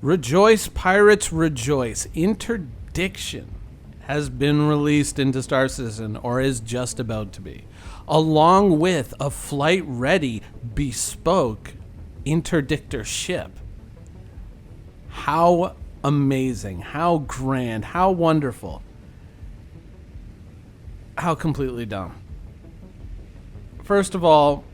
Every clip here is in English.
Rejoice, pirates, rejoice. Interdiction has been released into Star Citizen, or is just about to be, along with a flight-ready, bespoke Interdictor ship. How amazing, how grand, how wonderful, how completely dumb. First of all,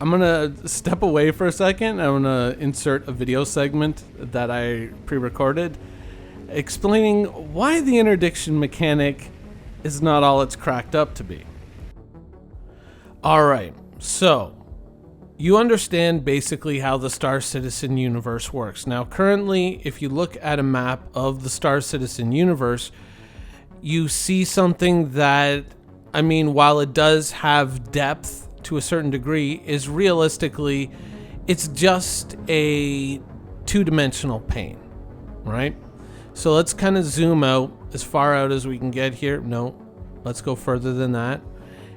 I'm going to step away for a second. I'm going to insert a video segment that I pre-recorded explaining why the interdiction mechanic is not all it's cracked up to be. Alright, so you understand basically how the Star Citizen universe works. Now currently, if you look at a map of the Star Citizen universe, you see something that, I mean, while it does have depth to a certain degree, is realistically, it's just a two-dimensional pane, right? So let's kind of zoom out as far out as we can get here. No, let's go further than that.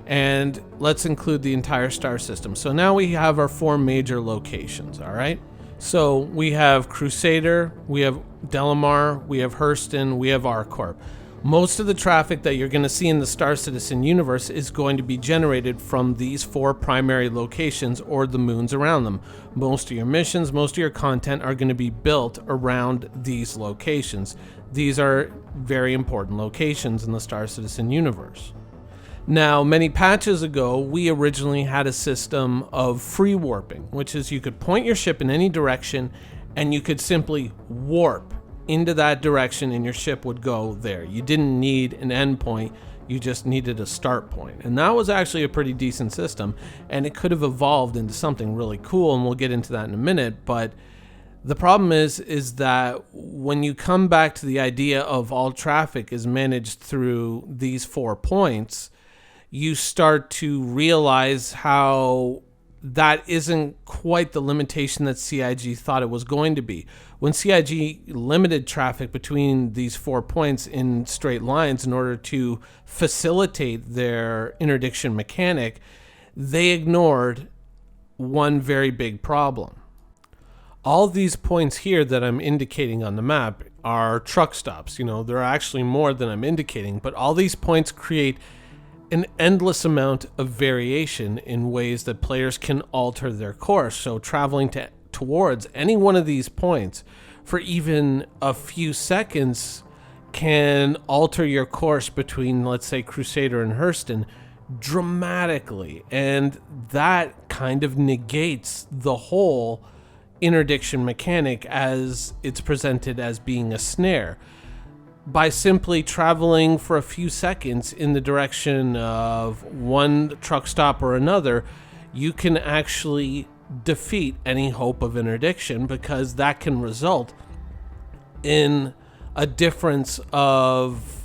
And let's include the entire star system. So now we have our four major locations, all right? So we have Crusader, we have Delamar, we have Hurston, we have ArcCorp. Most of the traffic that you're going to see in the Star Citizen universe is going to be generated from these four primary locations or the moons around them. Most of your missions, most of your content are going to be built around these locations. These are very important locations in the Star Citizen universe. Now, many patches ago, we originally had a system of free warping, which is you could point your ship in any direction and you could simply warp into that direction and your ship would go there. You didn't need an endpoint, you just needed a start point. And that was actually a pretty decent system, and it could have evolved into something really cool, and we'll get into that in a minute. But the problem is that when you come back to the idea of all traffic is managed through these 4 points, you start to realize how that isn't quite the limitation that CIG thought it was going to be. When CIG limited traffic between these 4 points in straight lines in order to facilitate their interdiction mechanic, they ignored one very big problem. All these points here that I'm indicating on the map are truck stops. You know, there are actually more than I'm indicating, but all these points create an endless amount of variation in ways that players can alter their course. So traveling towards any one of these points for even a few seconds can alter your course between, let's say, Crusader and Hurston dramatically. And that kind of negates the whole interdiction mechanic as it's presented as being a snare. By simply traveling for a few seconds in the direction of one truck stop or another, you can actually defeat any hope of interdiction, because that can result in a difference of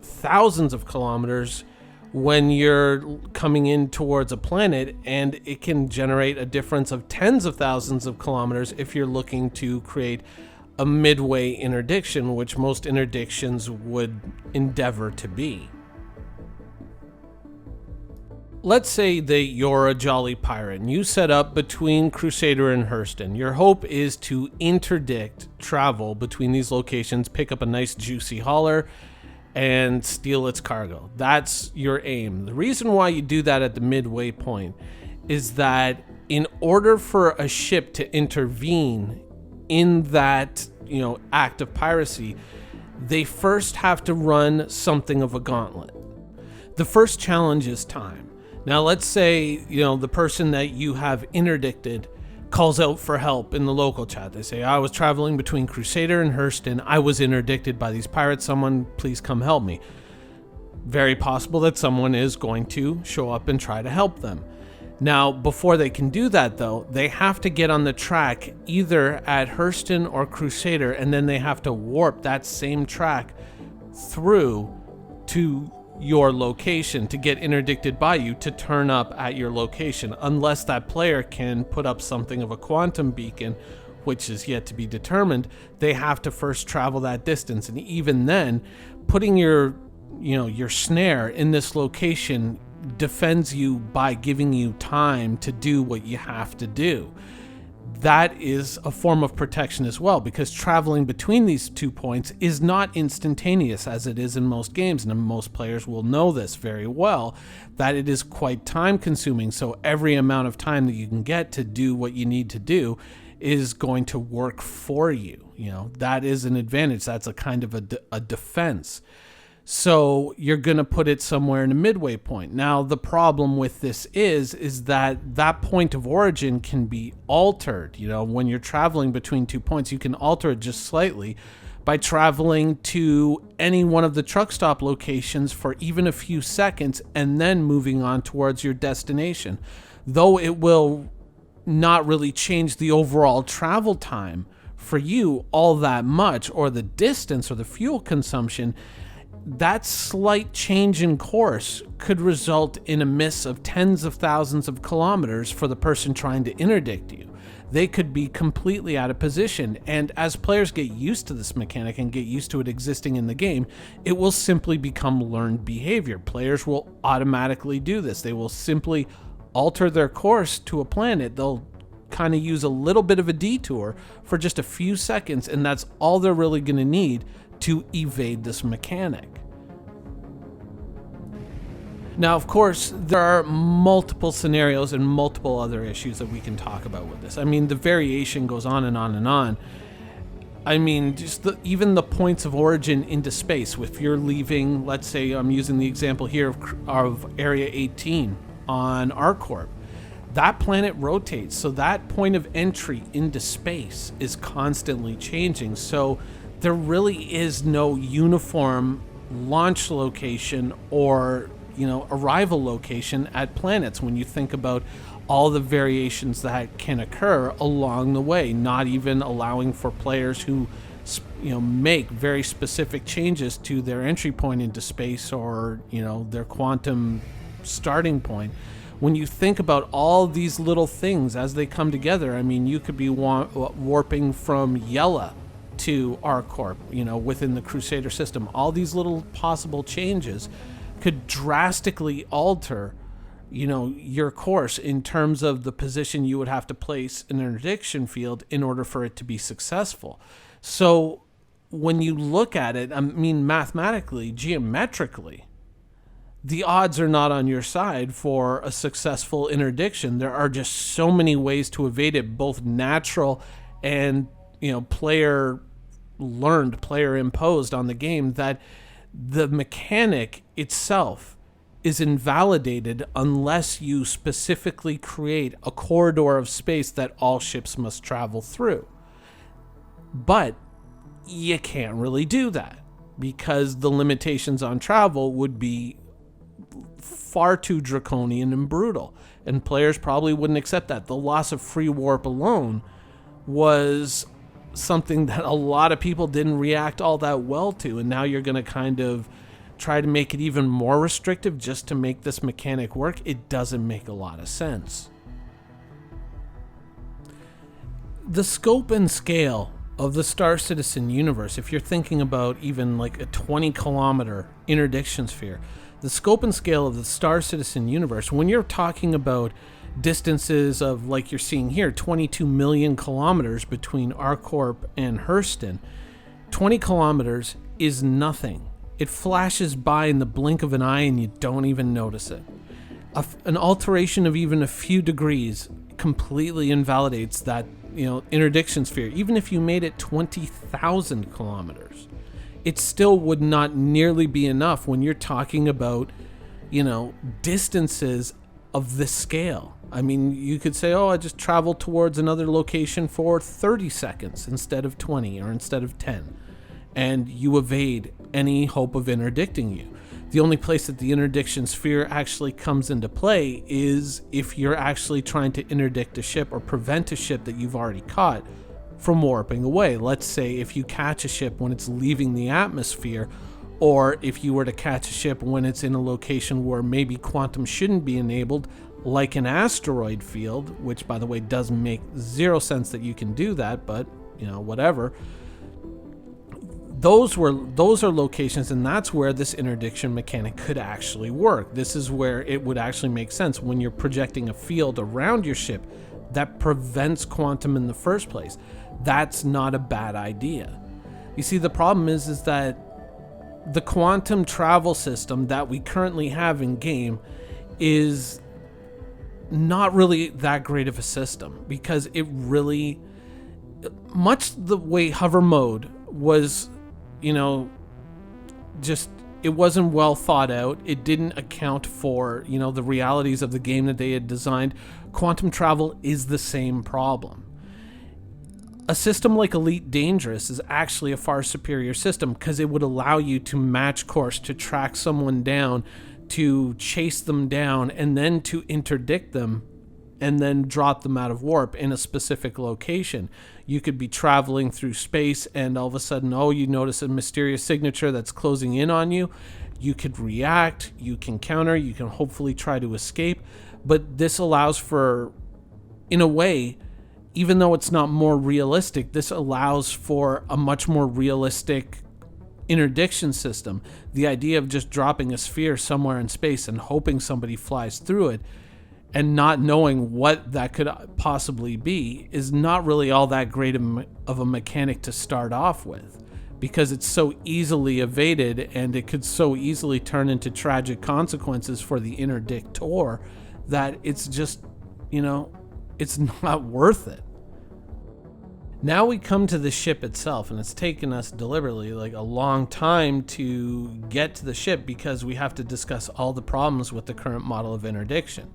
thousands of kilometers when you're coming in towards a planet, and it can generate a difference of tens of thousands of kilometers if you're looking to create a midway interdiction, which most interdictions would endeavor to be. Let's say that you're a jolly pirate and you set up between Crusader and Hurston. Your hope is to interdict travel between these locations, pick up a nice juicy hauler, and steal its cargo. That's your aim. The reason why you do that at the midway point is that in order for a ship to intervene in that, act of piracy, they first have to run something of a gauntlet. The first challenge is time. Now, let's say, the person that you have interdicted calls out for help in the local chat. They say, I was traveling between Crusader and Hurston. I was interdicted by these pirates. Someone please come help me. Very possible that someone is going to show up and try to help them. Now, before they can do that, though, they have to get on the track either at Hurston or Crusader, and then they have to warp that same track through to your location to get interdicted by you to turn up at your location, unless that player can put up something of a quantum beacon, which is yet to be determined. They have to first travel that distance, and even then, putting your snare in this location defends you by giving you time to do what you have to do. that is a form of protection as well, because traveling between these 2 points is not instantaneous as it is in most games, and most players will know this very well, that it is quite time consuming. So every amount of time that you can get to do what you need to do is going to work for you. That is an advantage. That's a kind of a defense. So you're going to put it somewhere in a midway point. Now, the problem with this is that point of origin can be altered. When you're traveling between 2 points, you can alter it just slightly by traveling to any one of the truck stop locations for even a few seconds and then moving on towards your destination. Though it will not really change the overall travel time for you all that much, or the distance or the fuel consumption, that slight change in course could result in a miss of tens of thousands of kilometers for the person trying to interdict you. They could be completely out of position, and as players get used to this mechanic and get used to it existing in the game, it will simply become learned behavior. Players will automatically do this. They will simply alter their course to a planet. They'll kind of use a little bit of a detour for just a few seconds, and that's all they're really going to need to evade this mechanic. Now, of course, there are multiple scenarios and multiple other issues that we can talk about with this. I mean, the variation goes on and on and on. I mean, just even the points of origin into space. If you're leaving, let's say I'm using the example here of Area 18 on ArcCorp, that planet rotates, so that point of entry into space is constantly changing. So there really is no uniform launch location or arrival location at planets when you think about all the variations that can occur along the way, not even allowing for players who make very specific changes to their entry point into space or their quantum starting point. When you think about all these little things as they come together, I mean, you could be warping from Yella to ArcCorp, within the Crusader system. All these little possible changes could drastically alter, your course in terms of the position you would have to place an interdiction field in order for it to be successful. So when you look at it, I mean, mathematically, geometrically, the odds are not on your side for a successful interdiction. There are just so many ways to evade it, both natural and, player learned, player imposed on the game, that the mechanic itself is invalidated unless you specifically create a corridor of space that all ships must travel through. But you can't really do that because the limitations on travel would be far too draconian and brutal, and players probably wouldn't accept that. The loss of free warp alone was something that a lot of people didn't react all that well to, and now you're going to kind of try to make it even more restrictive just to make this mechanic work. It doesn't make a lot of sense. The scope and scale of the Star Citizen universe, if you're thinking about even like a 20-kilometer interdiction sphere, the scope and scale of the Star Citizen universe, when you're talking about distances of, like you're seeing here, 22 million kilometers between ArcCorp and Hurston, 20 kilometers is nothing. It flashes by in the blink of an eye and you don't even notice it. An alteration of even a few degrees completely invalidates that, interdiction sphere. Even if you made it 20,000 kilometers, it still would not nearly be enough when you're talking about, distances of this scale. I mean, you could say, I just traveled towards another location for 30 seconds instead of 20 or instead of 10, and you evade any hope of interdicting you. The only place that the interdiction sphere actually comes into play is if you're actually trying to interdict a ship or prevent a ship that you've already caught from warping away. Let's say if you catch a ship when it's leaving the atmosphere, or if you were to catch a ship when it's in a location where maybe quantum shouldn't be enabled, like an asteroid field, which by the way does make zero sense that you can do that, but whatever. Those are locations, and that's where this interdiction mechanic could actually work. This is where it would actually make sense when you're projecting a field around your ship that prevents quantum in the first place. That's not a bad idea. You see, the problem is that the quantum travel system that we currently have in game is not really that great of a system, because it really, much the way hover mode was, just, it wasn't well thought out. It didn't account for, the realities of the game that they had designed. Quantum travel is the same problem. A system like Elite Dangerous is actually a far superior system, because it would allow you to match course, to track someone down, to chase them down, and then to interdict them, and then drop them out of warp in a specific location. You could be traveling through space, and all of a sudden, you notice a mysterious signature that's closing in on you. You could react, you can counter, you can hopefully try to escape. But this allows for, in a way, even though it's not more realistic, this allows for a much more realistic interdiction system. The idea of just dropping a sphere somewhere in space and hoping somebody flies through it and not knowing what that could possibly be is not really all that great of a mechanic to start off with, because it's so easily evaded, and it could so easily turn into tragic consequences for the interdictor that it's just, it's not worth it. Now we come to the ship itself, and it's taken us deliberately like a long time to get to the ship, because we have to discuss all the problems with the current model of interdiction.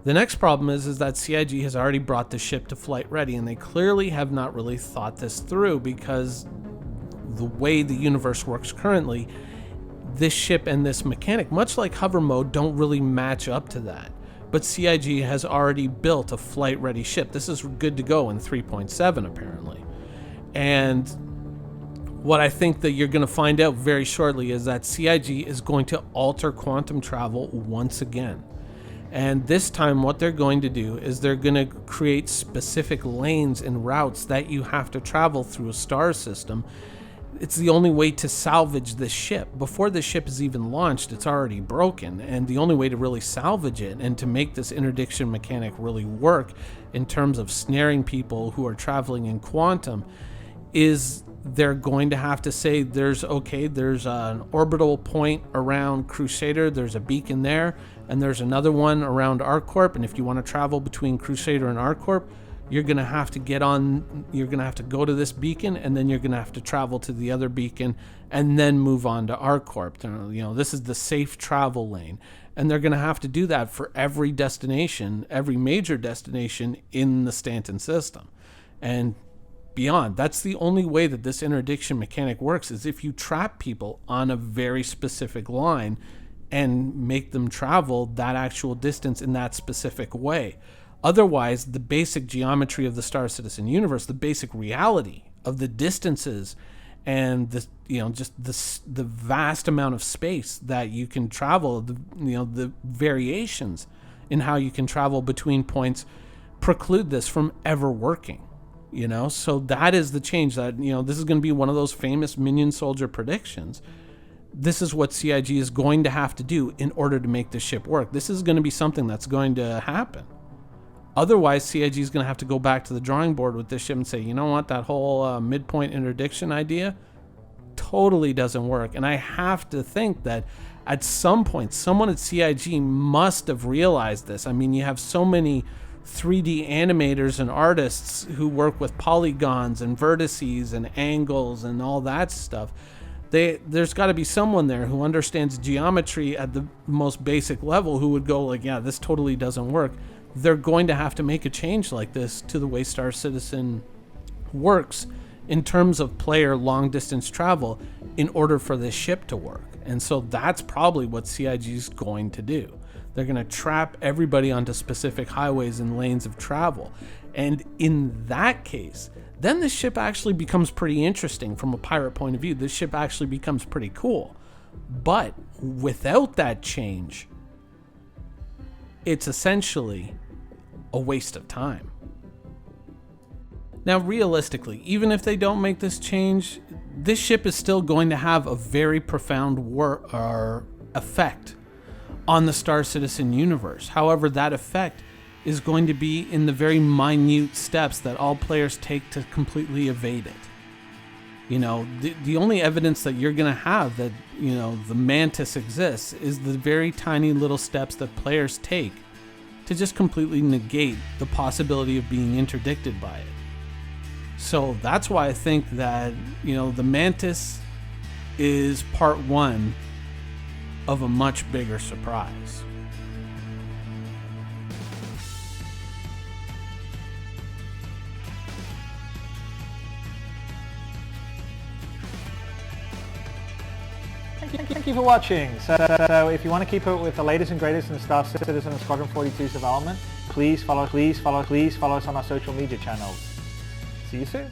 The next problem is that CIG has already brought the ship to flight ready, and they clearly have not really thought this through, because the way the universe works currently, this ship and this mechanic, much like hover mode, don't really match up to that. But CIG has already built a flight-ready ship. This is good to go in 3.7, apparently. And what I think that you're going to find out very shortly is that CIG is going to alter quantum travel once again. And this time what they're going to do is they're going to create specific lanes and routes that you have to travel through a star system. It's the only way to salvage this ship. Before the ship is even launched, it's already broken, and the only way to really salvage it and to make this interdiction mechanic really work in terms of snaring people who are traveling in quantum is they're going to have to say there's an orbital point around Crusader, there's a beacon there, and there's another one around ArcCorp, and if you want to travel between Crusader and ArcCorp, you're going to have to go to this beacon, and then you're going to have to travel to the other beacon and then move on to ArcCorp. This is the safe travel lane. And they're going to have to do that for every destination, every major destination in the Stanton system and beyond. That's the only way that this interdiction mechanic works, is if you trap people on a very specific line and make them travel that actual distance in that specific way. Otherwise, the basic geometry of the Star Citizen universe, the basic reality of the distances and the vast amount of space that you can travel, the variations in how you can travel between points preclude this from ever working. So that is the change that, this is going to be one of those famous Minion Soldier predictions. This is what CIG is going to have to do in order to make the ship work. This is going to be something that's going to happen. Otherwise, CIG is going to have to go back to the drawing board with this ship and say, you know what, that whole midpoint interdiction idea totally doesn't work. And I have to think that at some point, someone at CIG must have realized this. I mean, you have so many 3D animators and artists who work with polygons and vertices and angles and all that stuff. There's got to be someone there who understands geometry at the most basic level who would go like, yeah, this totally doesn't work. They're going to have to make a change like this to the way Star Citizen works in terms of player long distance travel in order for this ship to work. And so that's probably what CIG is going to do. They're going to trap everybody onto specific highways and lanes of travel. And in that case, then the ship actually becomes pretty interesting from a pirate point of view. This ship actually becomes pretty cool. But without that change, it's essentially a waste of time. Now, realistically, even if they don't make this change, this ship is still going to have a very profound effect on the Star Citizen universe. However, that effect is going to be in the very minute steps that all players take to completely evade it. You know, the only evidence that you're going to have that, you know, the mantis exists is the very tiny little steps that players take to just completely negate the possibility of being interdicted by it. So that's why I think that, you know, the mantis is part one of a much bigger surprise. Thank you for watching. So if you want to keep up with the latest and greatest in the Star Citizen and Squadron 42's development, please follow us on our social media channels. See you soon.